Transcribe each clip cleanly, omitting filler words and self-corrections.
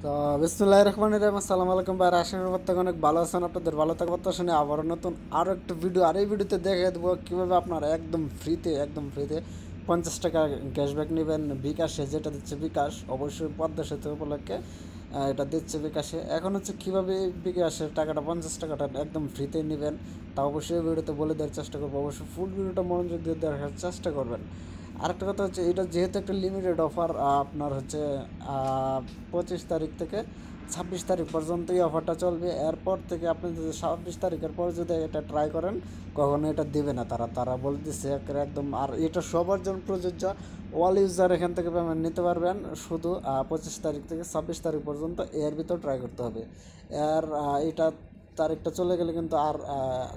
তো বিসমুল্লাহির রহমানির রহিম, আসসালামু আলাইকুম ভাই। আশা করি প্রত্যেকে অনেক ভালো আছেন। আপনাদের ভালো থাকা প্রত্যাশা আবারও নতুন আরও একটা ভিডিও। আর এই ভিডিওতে দেখে দেবো কীভাবে আপনারা একদম ফ্রিতে 50 টাকা ক্যাশব্যাক নেবেন বিকাশে, যেটা দিচ্ছে বিকাশ। অবশ্যই পদ্মা সেতু উপলক্ষে এটা দিচ্ছে বিকাশে। এখন হচ্ছে কীভাবে এই বিকাশের টাকাটা 50 টাকাটা একদম ফ্রিতে নেবেন, তা অবশ্যই ভিডিওতে বলে দেওয়ার চেষ্টা করবো। অবশ্যই ফুল ভিডিওটা মনোযোগ দিয়ে দেখার চেষ্টা করবেন। আরেকটা কথা হচ্ছে, এটা যেহেতু একটা লিমিটেড অফার, আপনার হচ্ছে 25 তারিখ থেকে 26 তারিখ পর্যন্ত এই অফারটা চলবে। এরপর থেকে আপনি যদি 26 তারিখের পর যদি এটা ট্রাই করেন, কখনো এটা দেবে না তারা বলে দিচ্ছে একদম। আর এটা সবার জন্য প্রযোজ্য, অল ইউজার এখান থেকে পেমেন্ট নিতে পারবেন। শুধু 25 তারিখ থেকে 26 তারিখ পর্যন্ত এর ভিতর ট্রাই করতে হবে। এর এটা তারিখটা চলে গেলে কিন্তু আর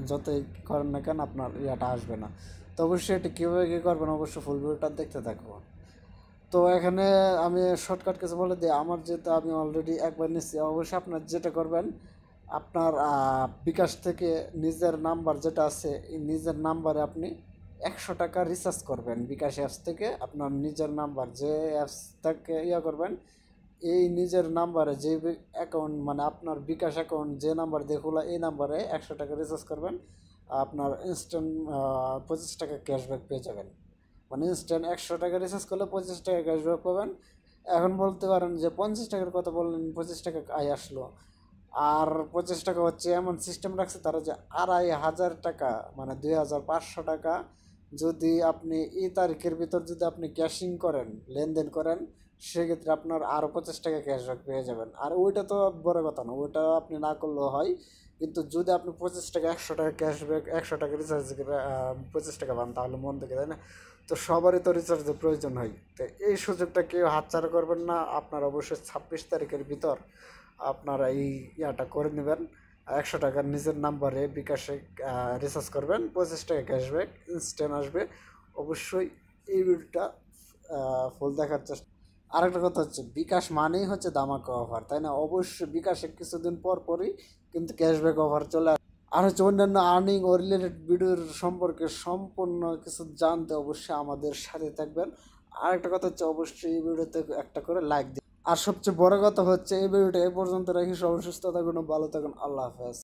যতই করেন না কেন আপনার ইয়াটা আসবে না। তো অবশ্যই এটি কীভাবে কী করবেন, অবশ্যই ফুল ভিডিওটা দেখতে থাকবো। তো এখানে আমি শর্টকাট কিছু বলে দিই। আমার যেহেতু আমি অলরেডি একবার নিচ্ছি, অবশ্যই আপনার যেটা করবেন, আপনার বিকাশ থেকে নিজের নাম্বার যেটা আছে, এই নিজের নাম্বারে আপনি 100 টাকা রিচার্জ করবেন। বিকাশ অ্যাপস থেকে আপনার নিজের নাম্বার, যে অ্যাপস থেকে করবেন, এই নিজের নাম্বারে যে অ্যাকাউন্ট, মানে আপনার বিকাশ অ্যাকাউন্ট যে নাম্বার দিয়ে খোলা, এই নাম্বারে 100 টাকা রিচার্জ করবেন। আপনার ইনস্ট্যান্ট 25 টাকা ক্যাশব্যাক পেয়ে যাবেন। মানে ইনস্ট্যান্ট 100 টাকা রিচার্জ করলে 25 টাকা ক্যাশব্যাক পাবেন। এখন বলতে পারেন যে 50 টাকার কথা বললেন, 25 টাকা আয় আসলো। আর 25 টাকা হচ্ছে এমন সিস্টেম রাখছে তারা, যে 2500 টাকা, মানে 2500 টাকা যদি আপনি এই তারিখের ভিতর যদি আপনি ক্যাশিং করেন, লেনদেন করেন, সেক্ষেত্রে আপনার আরও 25 টাকা ক্যাশব্যাক পেয়ে যাবেন। আর ওইটা তো বড় কথা না, ওইটা আপনি না করলেও হয়। কিন্তু যদি আপনি 25 টাকা 100 টাকা ক্যাশব্যাক, 100 টাকা রিচার্জ 25 টাকা পান, তাহলে মন থেকে, তাই না? তো সবারই তো রিচার্জের প্রয়োজন হয়। তো এই সুযোগটা কেউ হাতছাড়া করবেন না। আপনার অবশ্যই 26 তারিখের ভিতর আপনারা এই ইয়াটা করে নেবেন। 100 টাকার নিজের নাম্বারে বিকাশে রিচার্জ করবেন, 25 টাকা ক্যাশব্যাক ইনস্ট্যান্ট আসবে। অবশ্যই এই ভিডিওটা ফুল দেখার চেষ্টা। আরেকটা কথা হচ্ছে, বিকাশ মানেই হচ্ছে ধামাকা অফার, তাই না? অবশ্যই বিকাশে কিছুদিন পর পরই কিন্তু ক্যাশব্যাক অফার চলে আসে। আর হচ্ছে অন্যান্য আর্নিং ও রিলেটেড ভিডিওর সম্পর্কে সম্পূর্ণ কিছু জানতে অবশ্যই আমাদের সাথে থাকবেন। আরেকটা কথা হচ্ছে, অবশ্যই এই ভিডিওতে একটা করে লাইক দিন। আর সবচেয়ে বড় কথা হচ্ছে, এই ভিডিওটা এ পর্যন্ত রাখি। সবাই সুস্থ থাকুন, ভালো থাকুন, আল্লাহ হাফেজ।